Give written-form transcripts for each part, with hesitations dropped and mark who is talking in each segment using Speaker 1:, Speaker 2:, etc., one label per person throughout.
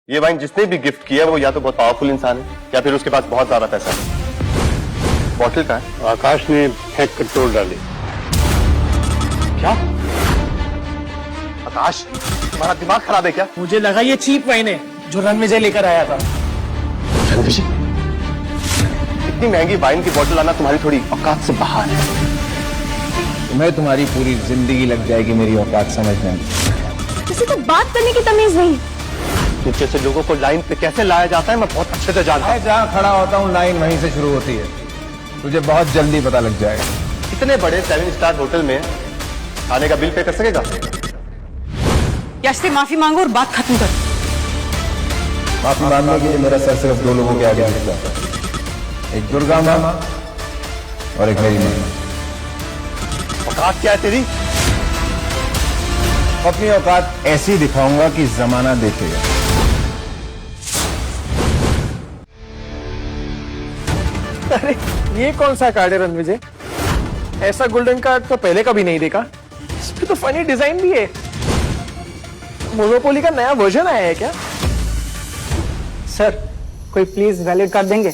Speaker 1: ये वाइन जिसने भी गिफ्ट किया वो या तो बहुत पावरफुल इंसान है या फिर उसके पास बहुत ज्यादा पैसा है। बॉटल का है?
Speaker 2: आकाश ने फेंक कर तोड़ डाली।
Speaker 1: क्या आकाश, तुम्हारा दिमाग खराब है क्या?
Speaker 3: मुझे लगा ये चीप वाइन है जो रणविजय लेकर आया था।
Speaker 1: रणविजय, इतनी महंगी वाइन की बोतल लाना तुम्हारी थोड़ी औकात से बाहर है।
Speaker 4: तुम्हें तुम्हारी पूरी जिंदगी लग जाएगी मेरी औकात समझने में।
Speaker 5: किसी को बात करने की तमीज नहीं।
Speaker 1: तुम जैसे लोगों को लाइन पे कैसे लाया जाता है मैं बहुत अच्छे से जानता हूँ।
Speaker 4: मैं जहाँ खड़ा होता हूँ लाइन वहीं से शुरू होती है, तुझे बहुत जल्दी पता लग जाएगा।
Speaker 1: इतने बड़े 7 स्टार होटल में खाने का बिल पे कर सकेगा?
Speaker 5: यश से माफी मांगो और बात खत्म कर।
Speaker 4: माफी मांगने के लिए मेरा सर सिर्फ 2 लोगों के आगे झुकता है, एक दुर्गा माँ और एक मेरी माँ।
Speaker 1: औकात क्या है तेरी?
Speaker 4: अपनी औकात ऐसी दिखाऊंगा कि जमाना देखेगा।
Speaker 3: अरे ये कौन सा कार्ड है रणविजय? ऐसा गोल्डन कार्ड तो पहले कभी नहीं देखा। इस पे तो फनी डिजाइन भी है। मोनोपोली का नया वर्जन आया है क्या?
Speaker 6: सर कोई प्लीज वैलिड कार्ड देंगे?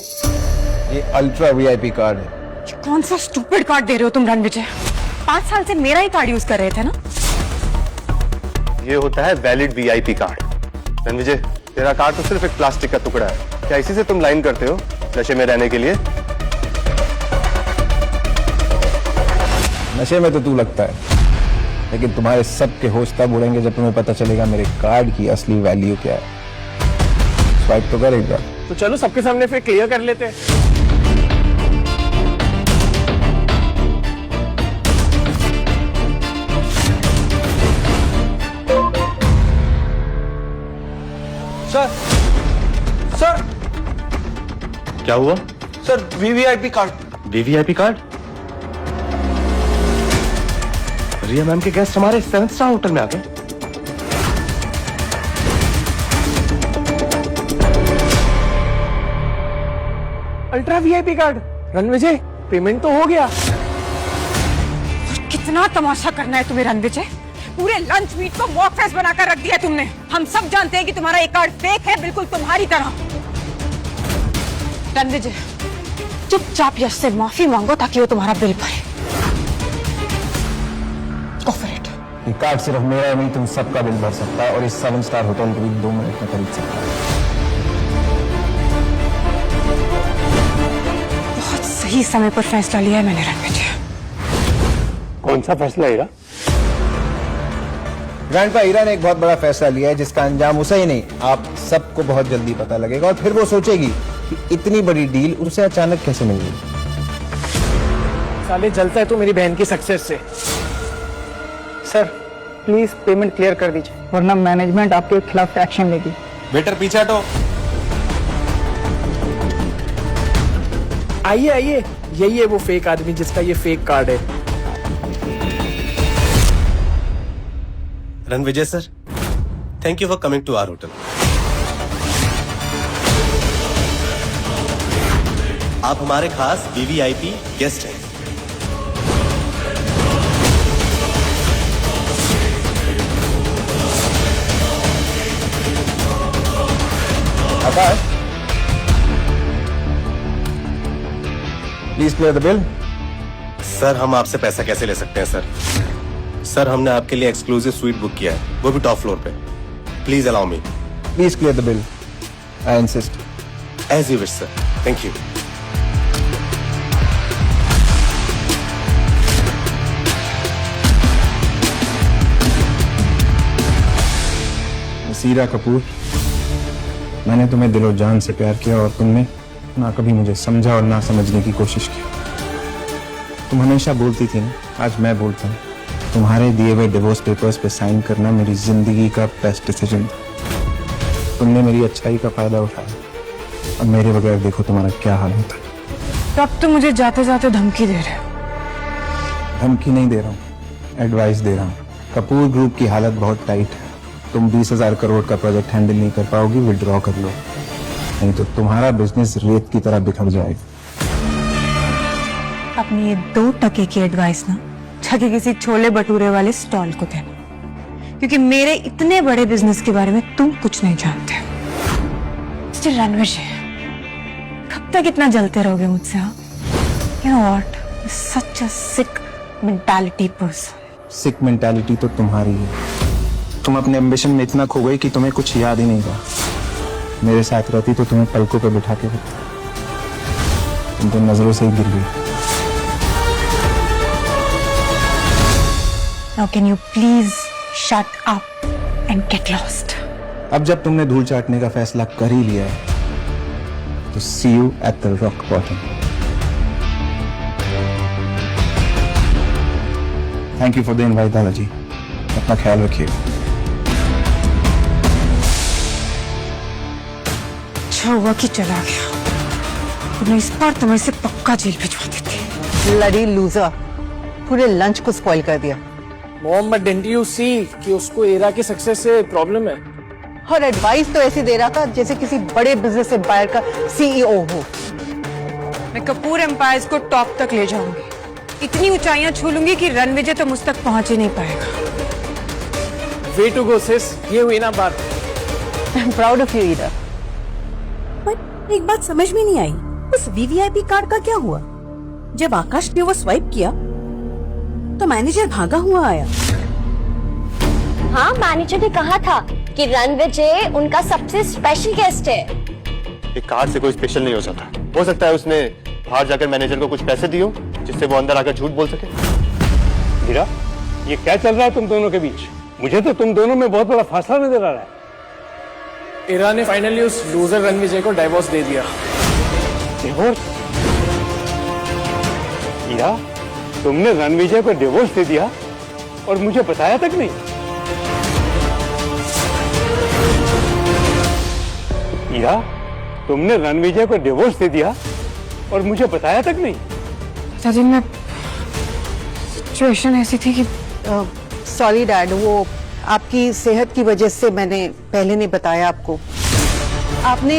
Speaker 4: ये अल्ट्रा वीआईपी कार्ड है।
Speaker 5: कौन सा स्टूपिड कार्ड दे रहे हो तुम रणविजय? 5 साल से मेरा ही कार्ड यूज कर रहे थे ना।
Speaker 1: ये होता है वैलिड वीआईपी कार्ड। रणविजय, तेरा कार्ड तो सिर्फ एक प्लास्टिक का टुकड़ा है। क्या इसी से तुम लाइन करते हो नशे में रहने के लिए?
Speaker 4: नशे में तो तू लगता है, लेकिन तुम्हारे सबके होश तब उड़ेंगे जब तुम्हें पता चलेगा मेरे कार्ड की असली वैल्यू क्या है। स्वाइप तो करेगा।
Speaker 3: तो चलो सबके सामने फिर क्लियर कर लेते हैं।
Speaker 6: सर
Speaker 1: क्या हुआ?
Speaker 6: Sir VVIP card.
Speaker 1: VVIP card? Riya ma'am के गेस्ट हमारे 7 स्टार होटल में आ गए।
Speaker 3: Ultra VIP card. Ranvijay payment तो हो गया।
Speaker 5: कितना तमाशा करना है तुम्हें रणविजय? पूरे लंच मीट को मॉक फेस्ट बनाकर रख दिया तुमने। हम सब जानते हैं कि तुम्हारा एक कार्ड फेक है, बिल्कुल तुम्हारी तरह। रणविजय चुपचाप यश से माफी मांगो ताकि वो तुम्हारा बिल भरे। Go for it।
Speaker 4: ये कार्ड सिर्फ मेरा नहीं, तुम सबका बिल भर सकता है और इस 7 स्टार होटल को भी 2 मिनट में खरीद सकता है।
Speaker 5: बहुत सही समय पर फैसला लिया है मैंने रणविजय।
Speaker 2: कौन सा फैसला है?
Speaker 4: ग्रैंडपा हीरा ने एक बहुत बड़ा फैसला लिया है जिसका अंजाम उसे ही नहीं आप सबको बहुत जल्दी पता लगेगा और फिर वो सोचेगी कि इतनी बड़ी डील उसे अचानक कैसे मिल गई।
Speaker 3: साले जलता है तो मेरी बहन की सक्सेस से।
Speaker 6: सर प्लीज पेमेंट क्लियर कर दीजिए वरना मैनेजमेंट आपके खिलाफ एक्शन लेगी।
Speaker 4: बेटर पीछे हटो।
Speaker 3: आइए आइए, यही है वो फेक आदमी जिसका ये फेक कार्ड है।
Speaker 7: Ranvijay sir, thank you for coming to our hotel. आप हमारे खास वीवीआईपी गेस्ट हैं।
Speaker 4: Akash, please clear the bill.
Speaker 7: Sir हम आपसे पैसा कैसे ले सकते हैं सर? सर हमने आपके लिए एक्सक्लूसिव स्वीट बुक किया है, वो भी टॉप फ्लोर पे। Please allow me.
Speaker 4: Please clear the bill, I insist.
Speaker 7: As you wish sir, thank you.
Speaker 4: Seera Kapoor, मैंने तुम्हें दिलो जान से प्यार किया और तुमने ना कभी मुझे समझा और ना समझने की कोशिश की। तुम हमेशा बोलती थी ना, आज मैं बोलता हूँ, तुम्हारे दिए हुए डिवोर्स पेपर्स पे साइन करना मेरी जिंदगी का बेस्ट डिसीजन था। तुमने मेरी अच्छाई का फायदा उठाया, अब मेरे बगैर देखो तुम्हारा क्या हाल होता है।
Speaker 5: तब तो मुझे जाते जाते धमकी दे रहे हो।
Speaker 4: धमकी नहीं दे रहा हूँ, एडवाइस दे रहा हूँ। कपूर ग्रुप की हालत बहुत टाइट है। तुम 20,000 करोड़ का प्रोजेक्ट हैंडल नहीं कर पाओगी, विड्रॉ कर लो, नहीं तो तुम्हारा बिजनेस रेत की तरह बिखर जाएगा।
Speaker 5: अपनी ये 2 टके की एडवाइस ना जाके किसी छोले भटूरे वाले स्टॉल को देना, क्योंकि मेरे इतने बड़े बिजनेस के बारे में तुम कुछ नहीं जानते। मिस्टर रणविजय, कब तक इतना जलते रहोगे मुझसे? You know what, such a sick mentality person.
Speaker 4: Sick mentality तो तुम्हारी है। तुम अपने एम्बिशन में इतना खो गई कि तुम्हें कुछ याद ही नहीं रहा। मेरे साथ रहती तो तुम्हें पलकों पे बिठा के रखती, तुम तो नजरों से ही गिर गई।
Speaker 5: Now can you please shut up and get lost?
Speaker 4: अब जब तुमने धूल चाटने का फैसला कर ही लिया है तो see you at the rock bottom. Thank you for the invite दादाजी, अपना ख्याल रखिए।
Speaker 5: अच्छा हुआ कि चला गया, वरना इस बार तुम्हें से पक्का जेल भिजवा देती।
Speaker 8: लड़ी लूजर, पूरे लंच को स्पॉइल कर दिया।
Speaker 3: Mom, but didn't you see कि उसको एरा की सक्सेस से प्रॉब्लम है?
Speaker 8: और एडवाइस तो ऐसे दे रहा था जैसे किसी बड़े बिजनेस एम्पायर का सीईओ हो।
Speaker 5: मैं कपूर एम्पायर्स को टॉप तक ले जाऊंगी, इतनी ऊंचाइयां छू लूंगी कि रणविजय तो मुझ तक पहुंच ही नहीं पाएगा।
Speaker 3: वे टू गो सिस, ये हुई ना बात।
Speaker 8: I am proud of you Ira.
Speaker 9: पर एक बात समझ में नहीं आई, उस वीवीआईपी कार्ड का क्या हुआ? जब आकाश ने वो स्वाइप किया तो मैनेजर भागा हुआ आया।
Speaker 10: हाँ, मैनेजर ने कहा था कि रणविजय उनका सबसे स्पेशल गेस्ट है।
Speaker 1: एक कार्ड से कोई स्पेशल नहीं हो सकता है उसने बाहर जाकर मैनेजर को कुछ पैसे दिए जिससे वो अंदर आकर झूठ बोल सके।
Speaker 2: हीरा, ये क्या चल रहा है तुम दोनों के बीच? मुझे तो तुम दोनों में बहुत बड़ा फासला नजर आ रहा है।
Speaker 3: इरा ने फाइनली उस लूजर रणविजय को डाइवोर्स दे दिया।
Speaker 2: डिवोर्स? हीरा, तुमने रणविजय को डिवोर्स दे दिया और मुझे बताया तक नहीं? हीरा, तुमने रणविजय को डिवोर्स दे दिया और मुझे बताया तक नहीं?
Speaker 5: दादी, मैं सिचुएशन ऐसी थी कि
Speaker 8: सॉरी डैड, वो आपकी सेहत की वजह से मैंने पहले नहीं बताया आपको। आपने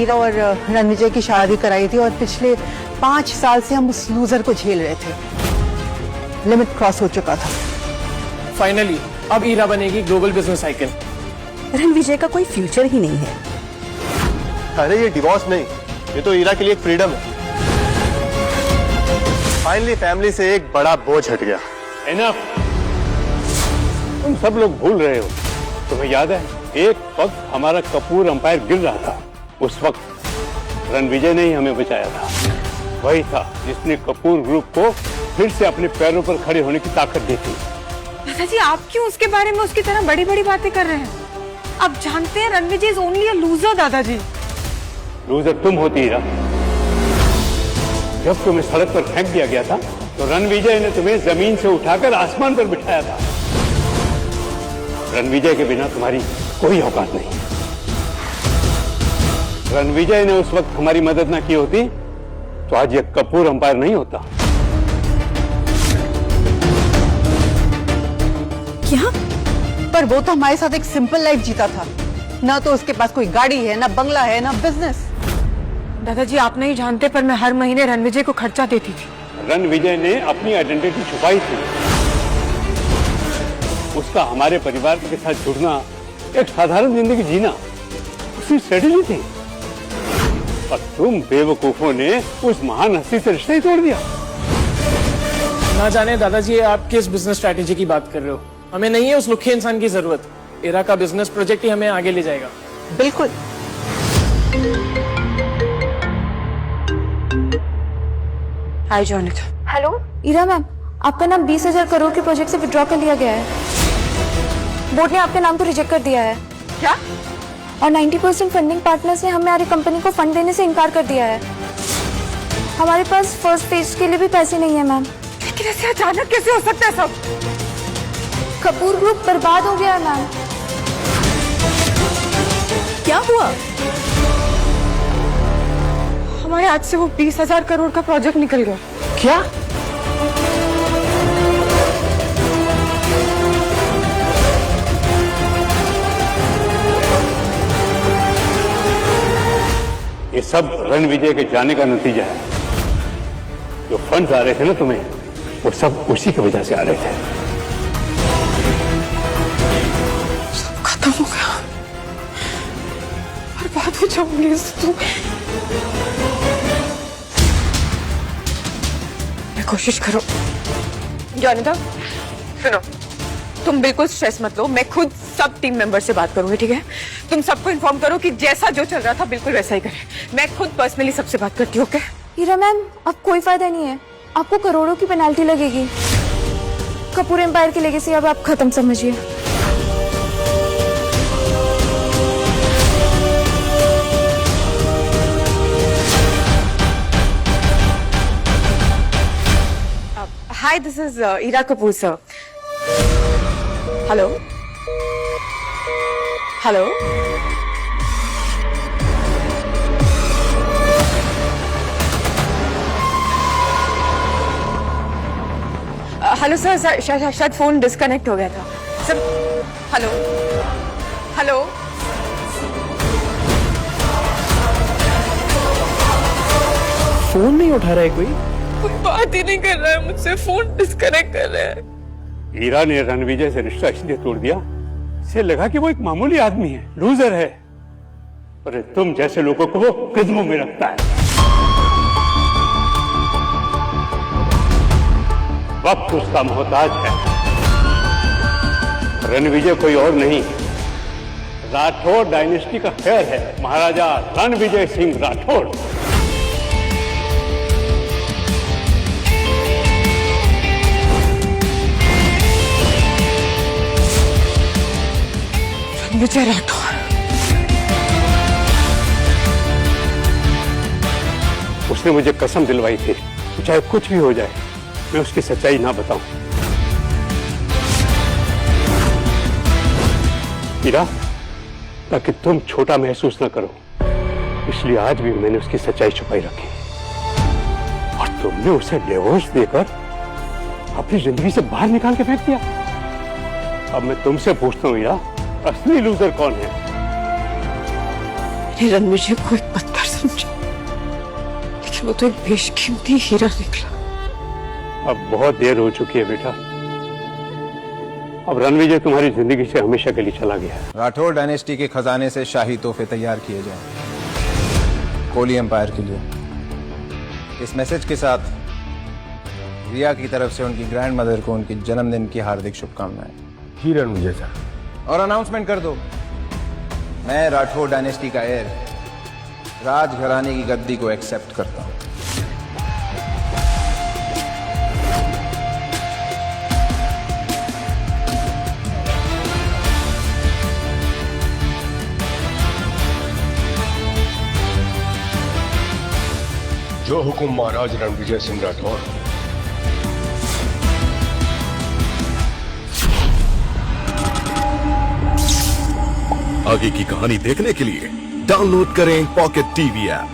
Speaker 8: ईरा और रणविजय की शादी कराई थी और पिछले 5 साल से हम उस लूजर को झेल रहे थे। लिमिट क्रॉस हो चुका था।
Speaker 3: फाइनली अब ईरा बनेगी ग्लोबल बिजनेस आइकन।
Speaker 9: रणविजय का कोई फ्यूचर ही नहीं है।
Speaker 1: अरे ये डिवोर्स नहीं, ये तो ईरा के लिए एक फ्रीडम है। फाइनली फैमिली से एक बड़ा बोझ हट गया।
Speaker 2: एनफ, तुम सब लोग भूल रहे हो। तुम्हें याद है एक वक्त हमारा कपूर अंपायर गिर रहा था, उस वक्त रणविजय ने ही हमें बचाया था। वही था जिसने कपूर ग्रुप को फिर से अपने पैरों पर खड़े होने की ताकत दी थी।
Speaker 5: दादाजी, आप क्यों उसके बारे में उसकी तरह बड़ी बड़ी बातें कर रहे हैं? आप जानते हैं Ranvijay is only a loser. दादाजी,
Speaker 2: लूजर तुम होती हीरा। जब तुम्हें सड़क पर फेंक दिया गया था तो रणविजय ने तुम्हें जमीन से उठाकर आसमान पर बिठाया था। रणविजय के बिना तुम्हारी कोई औकात नहीं। रणविजय ने उस वक्त हमारी मदद ना की होती तो आज ये कपूर अंपायर नहीं होता।
Speaker 8: क्या? पर वो तो हमारे साथ एक सिंपल लाइफ जीता था। ना तो उसके पास कोई गाड़ी है, ना बंगला है, ना बिजनेस।
Speaker 5: दादाजी, आप नहीं जानते पर मैं हर महीने रणविजय को खर्चा देती थी।
Speaker 2: रणविजय ने अपनी आइडेंटिटी छुपाई थी। उसका हमारे परिवार के साथ जुड़ना, एक साधारण जिंदगी जीना उसकी स्ट्रेटेजी थी। और तुम बेवकूफों ने उस महान हस्ती से रिश्ता ही तोड़ दिया।
Speaker 3: ना जाने दादाजी आप किस बिजनेस स्ट्रैटेजी की बात कर रहे हो। हमें नहीं है उस लुखे इंसान की जरूरत। इरा का बिजनेस प्रोजेक्ट ही हमें आगे ले जाएगा।
Speaker 8: बिल्कुल।
Speaker 5: हाय जॉनिथ।
Speaker 10: हेलो,
Speaker 11: ईरा मैम, आपका नाम 20,000 करोड़ के प्रोजेक्ट से विड्रॉ कर लिया गया है। बोर्ड ने आपके नाम को रिजेक्ट कर दिया है।
Speaker 5: क्या?
Speaker 11: और 90% फंडिंग पार्टनर्स ने हमारी कंपनी को फंड देने से इनकार कर दिया है। हमारे पास फर्स्ट फेज के लिए भी पैसे नहीं है मैम।
Speaker 5: लेकिन ऐसे अचानक कैसे हो सकता है सब?
Speaker 11: कपूर ग्रुप बर्बाद हो गया है मैम।
Speaker 9: क्या हुआ?
Speaker 5: हमारे हाथ से वो 20,000 करोड़ का प्रोजेक्ट निकल गया।
Speaker 3: क्या?
Speaker 2: ये सब रणविजय के जाने का नतीजा है। जो फंड्स आ रहे थे ना तुम्हें, वो सब उसी की वजह से आ रहे थे।
Speaker 5: सब खत्म हो गया और बर्बाद हो जाऊंगी तू। मैं कोशिश करो। जॉनिता सुनो, तुम बिल्कुल स्ट्रेस मत लो, मैं खुद सब टीम मेंबर से बात करूंगी, ठीक है? तुम सबको इन्फॉर्म करो कि जैसा जो चल रहा था बिल्कुल वैसा ही करें। मैं खुद पर्सनली सबसे बात करती हूँ, ओके?
Speaker 11: हीरा मैम, अब कोई फायदा नहीं है, आपको करोड़ों की पेनाल्टी लगेगी। कपूर एम्पायर की लेगेसी अब आप खत्म समझिए।
Speaker 5: Hi, this is Ira Kapoor sir. Hello hello hello sir, शायद फोन डिस्कनेक्ट हो गया था सर। हेलो हेलो
Speaker 3: फोन नहीं उठा रहा है
Speaker 5: कोई बात ही नहीं कर रहा है मुझसे, फोन डिस्कनेक्ट कर रहा है।
Speaker 2: हीरा ने रणविजय से रिश्ता इसलिए तोड़ दिया, इसे लगा कि वो एक मामूली आदमी है, लूजर है, पर तुम जैसे लोगों को वो कदमों में रखता है। वक्त उसका मोहताज है। रणविजय कोई और नहीं, राठौड़ डायनेस्टी का खैर है, महाराजा रणविजय सिंह राठौड़।
Speaker 5: रणविजय राठौड़,
Speaker 2: उसने मुझे कसम दिलवाई थी, चाहे कुछ भी हो जाए मैं उसकी सच्चाई ना बताऊं। हीरा, ताकि तुम छोटा महसूस ना करो, इसलिए आज भी मैंने उसकी सच्चाई छुपाई रखी, और तुमने उसे डिवोर्स देकर अपनी जिंदगी से बाहर निकाल के फेंक दिया। अब मैं तुमसे पूछता हूँ हीरा, असली लूजर कौन है?
Speaker 5: रणविजय को एक पत्थर समझा, लेकिन वो तो एक बेशकीमती हीरा निकला।
Speaker 2: अब बहुत देर हो चुकी है बेटा, अब रणविजय तुम्हारी जिंदगी से हमेशा के लिए चला गया है।
Speaker 4: राठौड़ डायनेस्टी के खजाने से शाही तोहफे तैयार किए जाएं कोहली एम्पायर के लिए। इस मैसेज के साथ रिया की तरफ से उनकी ग्रैंड मदर को उनकी जन्मदिन की हार्दिक शुभकामनाएं।
Speaker 1: ही रणविजय था।
Speaker 4: और अनाउंसमेंट कर दो, मैं राठौड़ डायनेस्टी का हेयर राजघराने की गद्दी को एक्सेप्ट करता हूं।
Speaker 12: जो हुकुम महाराज रणविजय सिंह राठौर।
Speaker 13: आगे की कहानी देखने के लिए डाउनलोड करें पॉकेट टीवी ऐप।